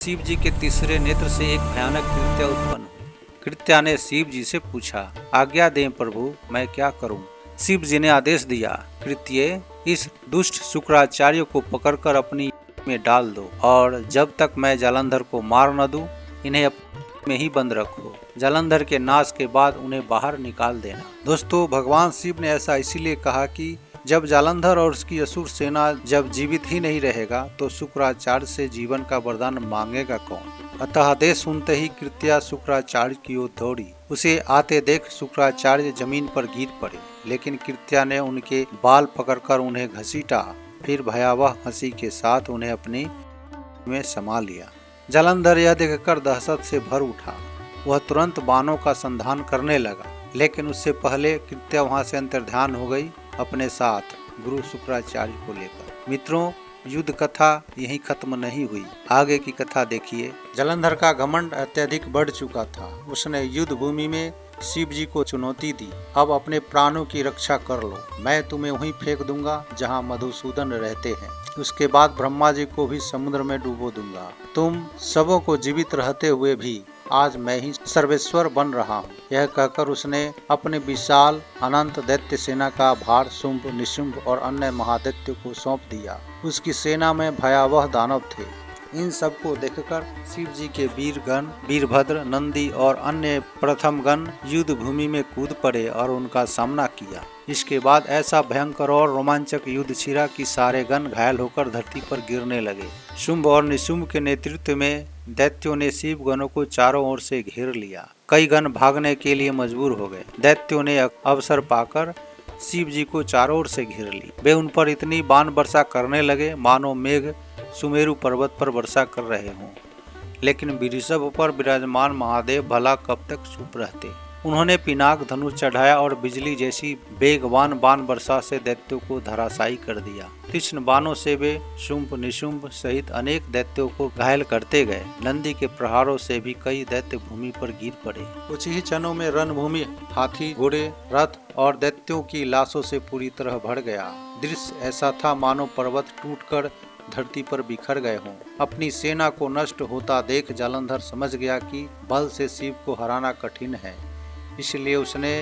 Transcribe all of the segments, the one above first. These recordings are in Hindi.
शिव जी के तीसरे नेत्र से एक भयानक कृत्या उत्पन्न हुई। कृत्या ने शिव जी से पूछा, आज्ञा दें प्रभु, मैं क्या करूं? शिव जी ने आदेश दिया, कृत्य, इस दुष्ट शुक्राचार्य को पकड़कर अपनी में डाल दो और जब तक मैं जालंधर को मार न दूं, इन्हें अपने में ही बंद रखो। जालंधर के नाश के बाद उन्हें बाहर निकाल देना। दोस्तों, भगवान शिव ने ऐसा इसीलिए कहा कि जब जालंधर और उसकी असुर सेना जब जीवित ही नहीं रहेगा तो शुक्राचार्य से जीवन का वरदान मांगेगा कौन? अतः आदेश सुनते ही कृत्या शुक्राचार्य की ओर दौड़ी। उसे आते देख शुक्राचार्य जमीन पर गिर पड़े, लेकिन कृत्या ने उनके बाल पकड़कर उन्हें घसीटा, फिर भयावह हंसी के साथ उन्हें अपने में समा लिया। जालंधर यह देखकर दहशत से भर उठा। वह तुरंत बाणों का संधान करने लगा, लेकिन उससे पहले कृत्या वहां से अंतर्ध्यान हो गई, अपने साथ गुरु शुक्राचार्य को लेकर। मित्रों, युद्ध कथा यहीं खत्म नहीं हुई, आगे की कथा देखिए। जालंधर का घमंड अत्यधिक बढ़ चुका था। उसने युद्ध भूमि में शिव जी को चुनौती दी, अब अपने प्राणों की रक्षा कर लो, मैं तुम्हें वहीं फेंक दूंगा जहां मधुसूदन रहते हैं। उसके बाद ब्रह्मा जी को भी समुद्र में डुबो दूंगा। तुम सबों को जीवित रहते हुए भी आज मैं ही सर्वेश्वर बन रहा हूँ। यह कहकर उसने अपने विशाल अनंत दैत्य सेना का भार शुंभ, निशुंभ और अन्य महादैत्य को सौंप दिया। उसकी सेना में भयावह दानव थे। इन सब को देखकर शिव जी के वीरगण वीरभद्र, नंदी और अन्य प्रथम गण युद्ध भूमि में कूद पड़े और उनका सामना किया। इसके बाद ऐसा भयंकर और रोमांचक युद्ध छिड़ा कि सारे गण घायल होकर धरती पर गिरने लगे। शुंभ और निशुंभ के नेतृत्व में दैत्यों ने शिव गणों को चारों ओर से घेर लिया। कई गण भागने के लिए मजबूर हो गए। दैत्यों ने अवसर पाकर शिव जी को चारों ओर से घेर ली। वे उन पर इतनी बाण वर्षा करने लगे मानो मेघ सुमेरु पर्वत पर वर्षा कर रहे हों। लेकिन वृषभ पर विराजमान महादेव भला कब तक चुप रहते। उन्होंने पिनाक धनुष चढ़ाया और बिजली जैसी वेगवान बाण वर्षा से दैत्यों को धराशायी कर दिया। तीक्ष्ण बाणों से वे शुंभ, निशुंभ सहित अनेक दैत्यों को घायल करते गए। नंदी के प्रहारों से भी कई दैत्य भूमि पर गिर पड़े। कुछ ही क्षणों में रणभूमि हाथी, घोड़े, रथ और दैत्यों की लाशों से पूरी तरह भर गया। दृश्य ऐसा था मानो पर्वत टूटकर धरती पर बिखर गए हों। अपनी सेना को नष्ट होता देख जालंधर समझ गया कि बल से शिव को हराना कठिन है। इसलिए उसने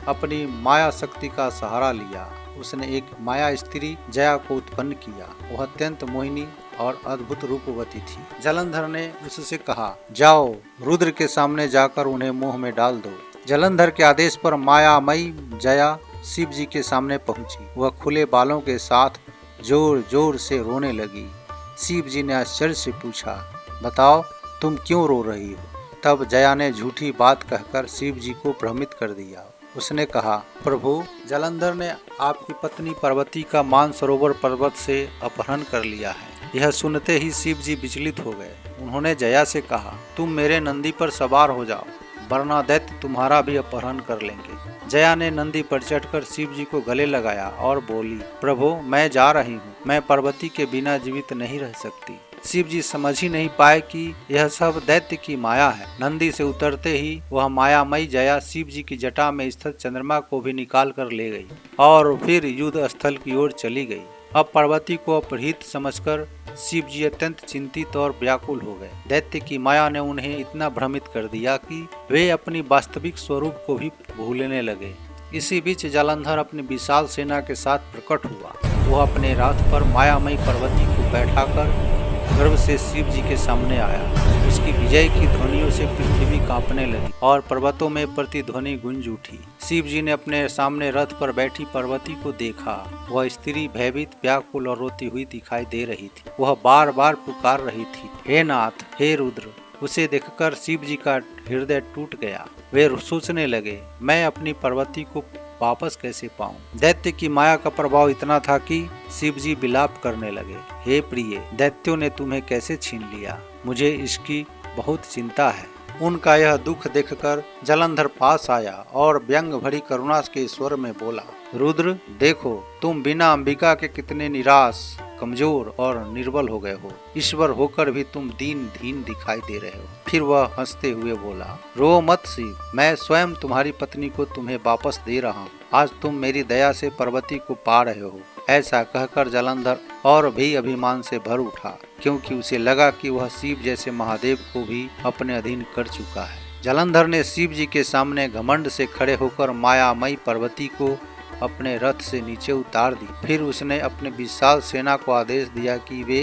अपनी माया शक्ति का सहारा लिया। उसने एक माया स्त्री जया को उत्पन्न किया। वह अत्यंत मोहिनी और अद्भुत रूपवती थी। जालंधर ने उससे कहा, जाओ रुद्र के सामने जाकर उन्हें मोह में डाल दो। जालंधर के आदेश पर मायामयी जया शिव जी के सामने पहुंची। वह खुले बालों के साथ जोर जोर से रोने लगी। शिव जी ने आश्चर्य से पूछा, बताओ तुम क्यों रो रही हो? तब जया ने झूठी बात कहकर शिव जी को भ्रमित कर दिया। उसने कहा, प्रभु, जालंधर ने आपकी पत्नी पार्वती का मानसरोवर पर्वत से अपहरण कर लिया है। यह सुनते ही शिव जी विचलित हो गए। उन्होंने जया से कहा, तुम मेरे नंदी पर सवार हो जाओ, वरना दैत्य तुम्हारा भी अपहरण कर लेंगे। जया ने नंदी पर चढ़कर शिव जी को गले लगाया और बोली, प्रभु, मैं जा रही हूँ, मैं पार्वती के बिना जीवित नहीं रह सकती। शिव जी समझ ही नहीं पाए कि यह सब दैत्य की माया है। नंदी से उतरते ही वह मायामयी जया शिव जी की जटा में स्थित चंद्रमा को भी निकाल कर ले गई और फिर युद्ध स्थल की ओर चली गई। अब पार्वती को अपहृत समझकर शिव जी अत्यंत चिंतित और व्याकुल हो गए। दैत्य की माया ने उन्हें इतना भ्रमित कर दिया कि वे अपनी वास्तविक स्वरूप को भी भूलने लगे। इसी बीच जालंधर अपनी विशाल सेना के साथ प्रकट हुआ। वह अपने रथ पर मायामयी पार्वती को बैठाकर गर्व से शिव जी के सामने आया। उसकी विजय की ध्वनियों से पृथ्वी कांपने लगी और पर्वतों में प्रतिध्वनि गूंज उठी। शिव जी ने अपने सामने रथ पर बैठी पार्वती को देखा। वह स्त्री भयभीत, व्याकुल और रोती हुई दिखाई दे रही थी। वह बार बार पुकार रही थी, हे नाथ, हे रुद्र। उसे देखकर शिव जी का हृदय टूट गया। वे सोचने लगे, मैं अपनी पार्वती को वापस कैसे पाऊं? दैत्य की माया का प्रभाव इतना था कि शिव जी विलाप करने लगे, हे प्रिय, दैत्यों ने तुम्हें कैसे छीन लिया? मुझे इसकी बहुत चिंता है। उनका यह दुख देखकर जालंधर पास आया और व्यंग भरी करुणा के स्वर में बोला, रुद्र, देखो तुम बिना अंबिका के कितने निराश, कमजोर और निर्बल हो गए हो। ईश्वर होकर भी तुम दीन दिखाई दे रहे हो। फिर वह हंसते हुए बोला, रो मत शिव, मैं स्वयं तुम्हारी पत्नी को तुम्हें वापस दे रहा हूँ। आज तुम मेरी दया से पार्वती को पा रहे हो। ऐसा कहकर जालंधर और भी अभिमान से भर उठा, क्योंकि उसे लगा कि वह शिव जैसे महादेव को भी अपने अधीन कर चुका है। जालंधर ने शिव जी के सामने घमंड से खड़े होकर मायामयी पार्वती को अपने रथ से नीचे उतार दी। फिर उसने अपने विशाल सेना को आदेश दिया कि वे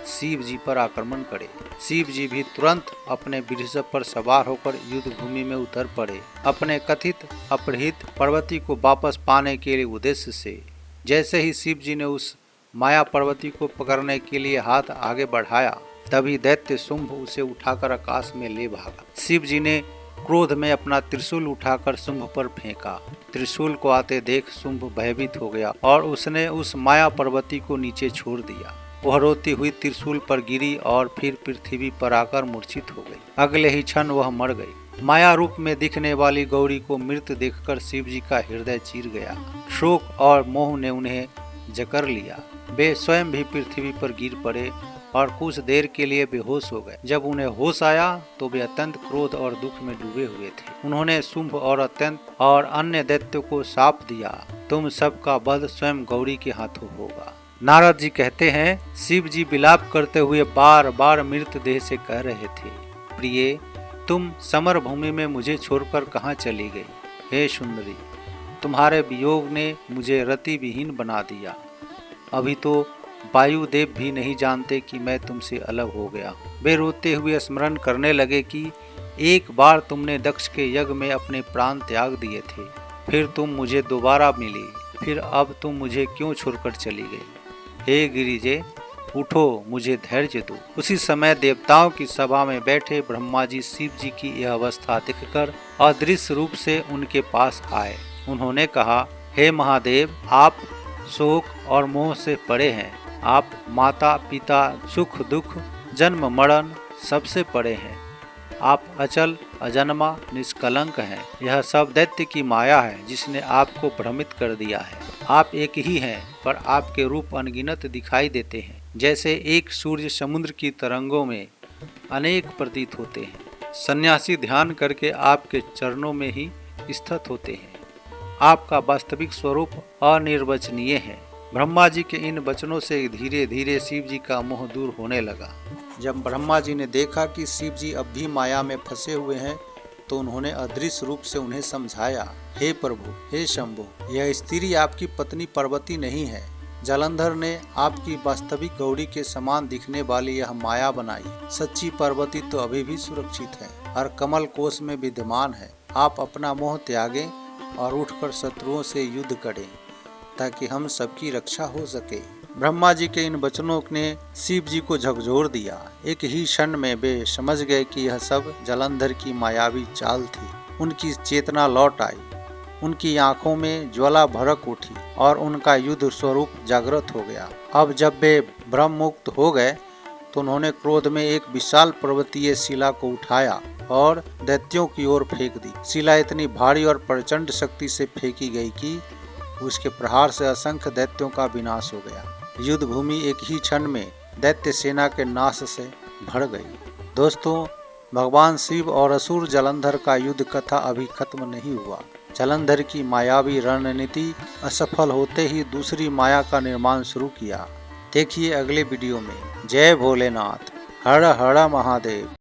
शिव जी पर आक्रमण करें। शिव जी भी तुरंत अपने वृषभ पर सवार होकर युद्ध भूमि में उतर पड़े, अपने कथित अपहृत पार्वती को वापस पाने के उद्देश्य से। जैसे ही शिव जी ने उस माया पार्वती को पकड़ने के लिए हाथ आगे बढ़ाया, तभी दैत्य शुंभ उसे उठाकर आकाश में ले भागा। शिव जी ने क्रोध में अपना त्रिशूल उठाकर शुंभ पर फेंका। त्रिशूल को आते देख शुंभ भयभीत हो गया और उसने उस माया पार्वती को नीचे छोड़ दिया। वह रोती हुई त्रिशूल पर गिरी और फिर पृथ्वी पर आकर मूर्छित हो गई। अगले ही क्षण वह मर गई। माया रूप में दिखने वाली गौरी को मृत देखकर शिव जी का हृदय चीर गया। शोक और मोह ने उन्हें जकड़ लिया। वे स्वयं भी पृथ्वी पर गिर पड़े और कुछ देर के लिए बेहोश हो गए। जब उन्हें होश आया तो वे अत्यंत क्रोध और दुख में डूबे हुए थे। उन्होंने शुंभ और अत्यंत और अन्य दैत्यों को शाप दिया, तुम सबका वध स्वयं गौरी के हाथों होगा। नारद जी कहते हैं, शिव जी विलाप करते हुए बार बार मृत देह से कह रहे थे, प्रिय तुम समर भूमि में मुझे छोड़कर कहाँ चली गई? हे सुंदरी, तुम्हारे वियोग ने मुझे रति विहीन बना दिया। अभी तो वायुदेव भी नहीं जानते कि मैं तुमसे अलग हो गया हूँ। वे रोते हुए स्मरण करने लगे कि एक बार तुमने दक्ष के यज्ञ में अपने प्राण त्याग दिए थे, फिर तुम मुझे दोबारा मिली, फिर अब तुम मुझे क्यों छोड़कर चली गई? हे गिरिजे, उठो, मुझे धैर्य दो। उसी समय देवताओं की सभा में बैठे ब्रह्मा जी शिव जी की यह अवस्था देखकर अदृश्य रूप से उनके पास आए। उन्होंने कहा, हे महादेव, आप शोक और मोह से परे हैं। आप माता पिता, सुख दुख, जन्म मरण सबसे परे हैं। आप अचल अजन्मा निष्कलंक हैं। यह सब दैत्य की माया है जिसने आपको भ्रमित कर दिया है। आप एक ही हैं, पर आपके रूप अनगिनत दिखाई देते हैं। जैसे एक सूर्य समुद्र की तरंगों में अनेक प्रतीत होते हैं। सन्यासी ध्यान करके आपके चरणों में ही स्थित होते हैं। आपका वास्तविक स्वरूप अनिर्वचनीय है। ब्रह्मा जी के इन वचनों से धीरे धीरे शिव जी का मोह दूर होने लगा। जब ब्रह्मा जी ने देखा कि शिव जी अब भी माया में फंसे हुए हैं, तो उन्होंने अदृश्य रूप से उन्हें समझाया, हे प्रभु, हे शंभु, यह स्त्री आपकी पत्नी पार्वती नहीं है। जालंधर ने आपकी वास्तविक गौरी के समान दिखने वाली यह माया बनाई। सच्ची पार्वती तो अभी भी सुरक्षित है और कमल कोश में विद्यमान है। आप अपना मोह त्यागें और उठकर शत्रुओं से युद्ध करें, ताकि हम सबकी रक्षा हो सके। ब्रह्मा जी के इन वचनों ने शिव जी को झकझोर दिया। एक ही क्षण में वे समझ गए कि यह सब जालंधर की मायावी चाल थी। उनकी चेतना लौट आई, उनकी आंखों में ज्वाला भड़क उठी और उनका युद्ध स्वरूप जागृत हो गया। अब जब वे भ्रम मुक्त हो गए तो उन्होंने क्रोध में एक विशाल पर्वतीय शिला को उठाया और दैत्यों की ओर फेंक दी। शिला इतनी भारी और प्रचंड शक्ति से फेंकी गई कि उसके प्रहार से असंख्य दैत्यों का विनाश हो गया। युद्ध भूमि एक ही क्षण में दैत्य सेना के नाश से भर गई। दोस्तों, भगवान शिव और असुर जालंधर का युद्ध कथा अभी खत्म नहीं हुआ। जालंधर की मायावी रणनीति असफल होते ही दूसरी माया का निर्माण शुरू किया। देखिए अगले वीडियो में। जय भोलेनाथ, हर हर महादेव।